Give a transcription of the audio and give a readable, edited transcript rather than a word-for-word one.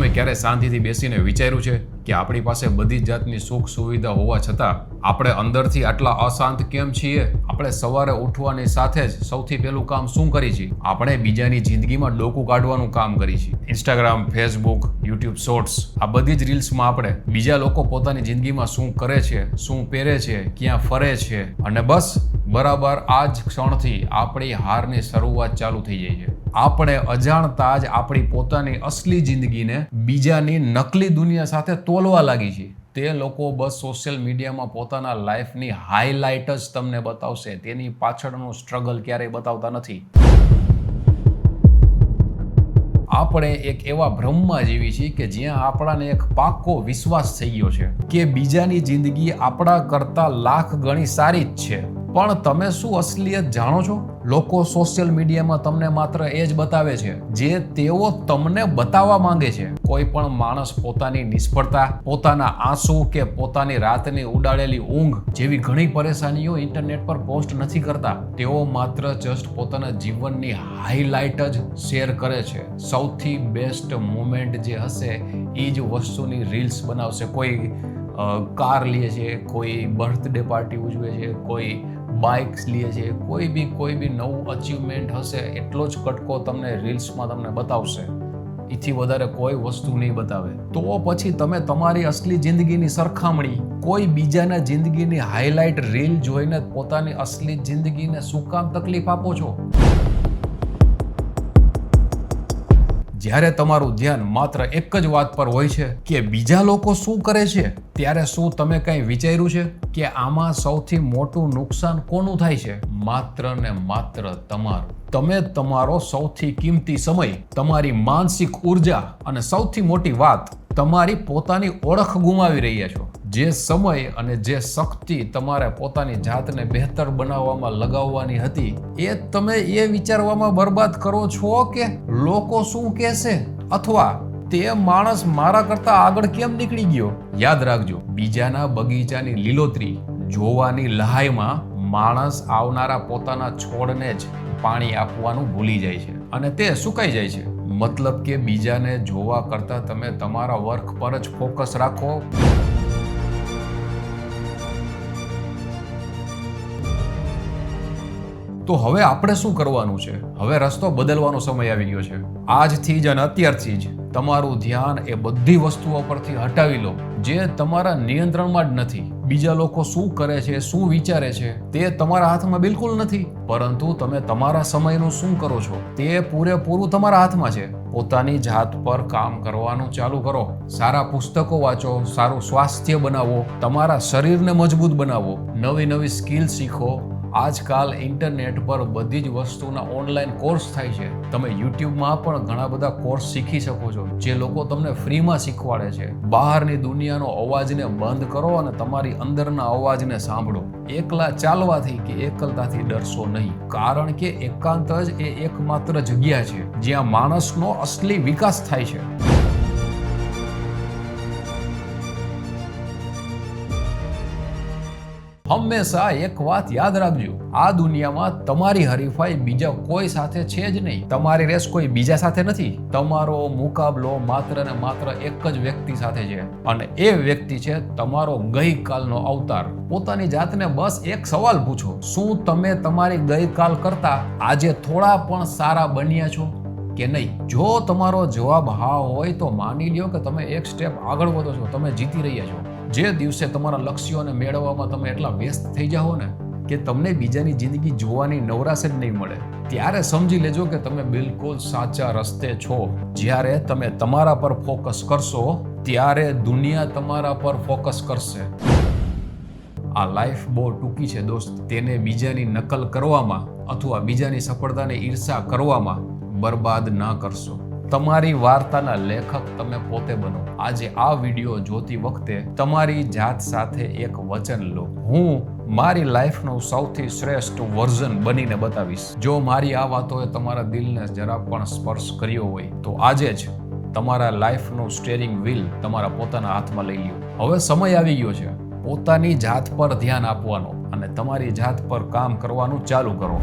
તમે ક્યારે શાંતિથી બેસીને વિચાર્યું છે કે આપણી પાસે બધી જ જાતની સુખ સુવિધા હોવા છતાં આપણે અંદરથી આટલા અશાંત કેમ છીએ? આપણે સવારે ઉઠવાની સાથે જ સૌથી પહેલું કામ શું કરી છીએ? આપણે બીજાની જિંદગીમાં ડોકું કાઢવાનું કામ કરી છીએ. ઇન્સ્ટાગ્રામ, ફેસબુક, યુટ્યુબ શોર્ટ્સ, આ બધી જ રીલ્સમાં આપણે બીજા લોકો પોતાની જિંદગીમાં શું કરે છે, શું પહેરે છે, ક્યાં ફરે છે, અને બસ બરાબર આ જ ક્ષણથી આપણી હારની શરૂઆત ચાલુ થઈ જાય છે. આપણે અજાણતા જ આપણી પોતાની અસલી જિંદગીને બીજાની નકલી દુનિયા સાથે તોલવા લાગી છે. તે લોકો બસ સોશિયલ મીડિયામાં પોતાના લાઈફની હાઈલાઇટ જ તમને બતાવશે, તેની પાછળનું સ્ટ્રગલ ક્યારેય બતાવતા નથી. આપણે એક એવા ભ્રમમાં જીવી છીએ કે જ્યાં આપણાને એક પાક્કો વિશ્વાસ થઈ ગયો છે કે બીજાની જિંદગી આપણા કરતા લાખ ગણી સારી જ છે. પણ તમે શું અસલિયત જાણો છો? લોકો સોશિયલ મીડિયામાં તમને માત્ર એ જ બતાવે છે જે તેઓ તમને બતાવવા માંગે છે. કોઈ પણ માણસ પોતાની નિષ્ફળતા, પોતાના આંસુ કે પોતાની રાતની ઉડાડેલી ઊંઘ જેવી ઘણી પરેશાનીઓ ઇન્ટરનેટ પર પોસ્ટ નથી કરતા. તેઓ માત્ર જસ્ટ પોતાના જીવનની હાઈલાઇટ જ શેર કરે છે. સૌથી બેસ્ટ મોમેન્ટ જે હશે એ જ વસ્તુની રીલ્સ બનાવશે. કોઈ કાર લે છે, કોઈ બર્થડે પાર્ટી ઉજવે છે, કોઈ બાઇક્સ લે છે, કોઈ બી નવું અચીવમેન્ટ હશે એટલો જ કટકો તમને રીલ્સમાં તમને બતાવશે. એથી વધારે કોઈ વસ્તુ નહીં બતાવે. તો પછી તમે તમારી અસલી જિંદગીની સરખામણી કોઈ બીજાના જિંદગીની હાઈલાઇટ રીલ જોઈને પોતાની અસલી જિંદગીને શું કામ તકલીફ આપો છો? જ્યારે તમારું ધ્યાન માત્ર એક જ વાત પર હોય છે કે બીજા લોકો શું કરે છે, ત્યારે શું તમે કંઈ વિચાર્યું છે કે આમાં સૌથી મોટું નુકસાન કોનું થાય છે? માત્ર ને માત્ર તમારું. તમે તમારો સૌથી કિંમતી સમય, તમારી માનસિક ઉર્જા અને સૌથી મોટી વાત, તમારી પોતાની ઓળખ ગુમાવી રહ્યા છો. જે સમય અને જે શક્તિ તમારે પોતાની જાતને બહેતર બનાવવામાં લગાવવાની હતી એ તમે એ વિચારવામાં બરબાદ કરો છો કે લોકો શું કહેશે અથવા તે માણસ મારા કરતા આગળ કેમ નીકળી ગયો. યાદ રાખજો, બીજાના બગીચાની લીલોતરી જોવાની લહાઈમાં માણસ આવનારા પોતાના છોડને જ પાણી આપવાનું ભૂલી જાય છે અને તે સુકાઈ જાય છે. મતલબ કે બીજાને જોવા કરતા તમે તમારા વર્ક પર જ ફોકસ રાખો. તો હવે આપણે શું કરવાનું છે? હવે રસ્તો બદલવાનો સમય આવી ગયો છે. આજથી જ અને અત્યારથી જ તમારું ધ્યાન એ બધી વસ્તુઓ પરથી હટાવી લો જે તમારા નિયંત્રણમાં જ નથી. બીજા લોકો શું કરે છે, શું વિચારે છે તે તમારા હાથમાં બિલકુલ નથી. પરંતુ તમે તમારા સમયનું શું કરો છો તે પૂરેપૂરું તમારા હાથમાં છે. પોતાની જાત પર કામ કરવાનું ચાલુ કરો. સારા પુસ્તકો વાંચો, સારું સ્વાસ્થ્ય બનાવો, તમારા શરીરને મજબૂત બનાવો, નવી સ્કિલ શીખો. આજકાલ ઇન્ટરનેટ પર બધી જ વસ્તુના ઓનલાઈન કોર્સ થાય છે. તમે યુટ્યુબમાં પણ ઘણા બધા કોર્સ શીખી શકો છો જે લોકો તમને ફ્રીમાં શીખવાડે છે. બહારની દુનિયાનો અવાજને બંધ કરો અને તમારી અંદરના અવાજને સાંભળો. એકલા ચાલવાથી કે એકલતાથી ડરશો નહીં, કારણ કે એકાંત જ એ એકમાત્ર જગ્યા છે જ્યાં માણસનો અસલી વિકાસ થાય છે. હંમેશા એક વાત યાદ રાખજો, આ દુનિયામાં તમારી હરીફાઈ બીજા કોઈ સાથે છે જ નહીં. તમારી રેસ કોઈ બીજા સાથે નથી. તમારો મુકાબલો માત્ર ને માત્ર એક જ વ્યક્તિ સાથે છે અને એ વ્યક્તિ છે તમારો ગઈકાલનો અવતાર. પોતાની જાતને બસ એક સવાલ પૂછો, શું તમે તમારી ગઈકાલ કરતા આજે થોડા પણ સારા બન્યા છો કે નહીં? જો તમારો જવાબ હા હોય તો માની લ્યો કે તમે એક સ્ટેપ આગળ વધો છો, તમે જીતી રહ્યા છો. જે દિવસે તમારા લક્ષ્યોને મેળવવામાં તમે એટલા વ્યસ્ત થઈ જાઓ ને કે તમને બીજાની જિંદગી જોવાની નવરાશ જ નહીં મળે, ત્યારે સમજી લેજો કે તમે બિલકુલ સાચા રસ્તે છો. જ્યારે તમે તમારા પર ફોકસ કરશો ત્યારે દુનિયા તમારા પર ફોકસ કરશે. આ લાઈફ બહુ ટૂંકી છે દોસ્ત. તેને બીજાની નકલ કરવામાં અથવા બીજાની સફળતાને ઈર્ષા કરવામાં બરબાદ ના કરશો. તમારી વાર્તાના લેખક તમે પોતે બનો. આજે આ વિડીયો જોતી વખતે તમારી જાત સાથે એક વચન લો, હું મારી લાઈફનું સૌથી શ્રેષ્ઠ વર્ઝન બનીને બતાવીશ. જો મારી આ વાતોએ તમારા દિલને જરા પણ સ્પર્શ કર્યો હોય તો આજે જ તમારા લાઈફનું સ્ટીયરિંગ વ્હીલ તમારા પોતાના હાથમાં લઈ લ્યો. હવે સમય આવી ગયો છે પોતાની જાત પર ધ્યાન આપવાનો અને તમારી જાત પર કામ કરવાનું ચાલુ કરો.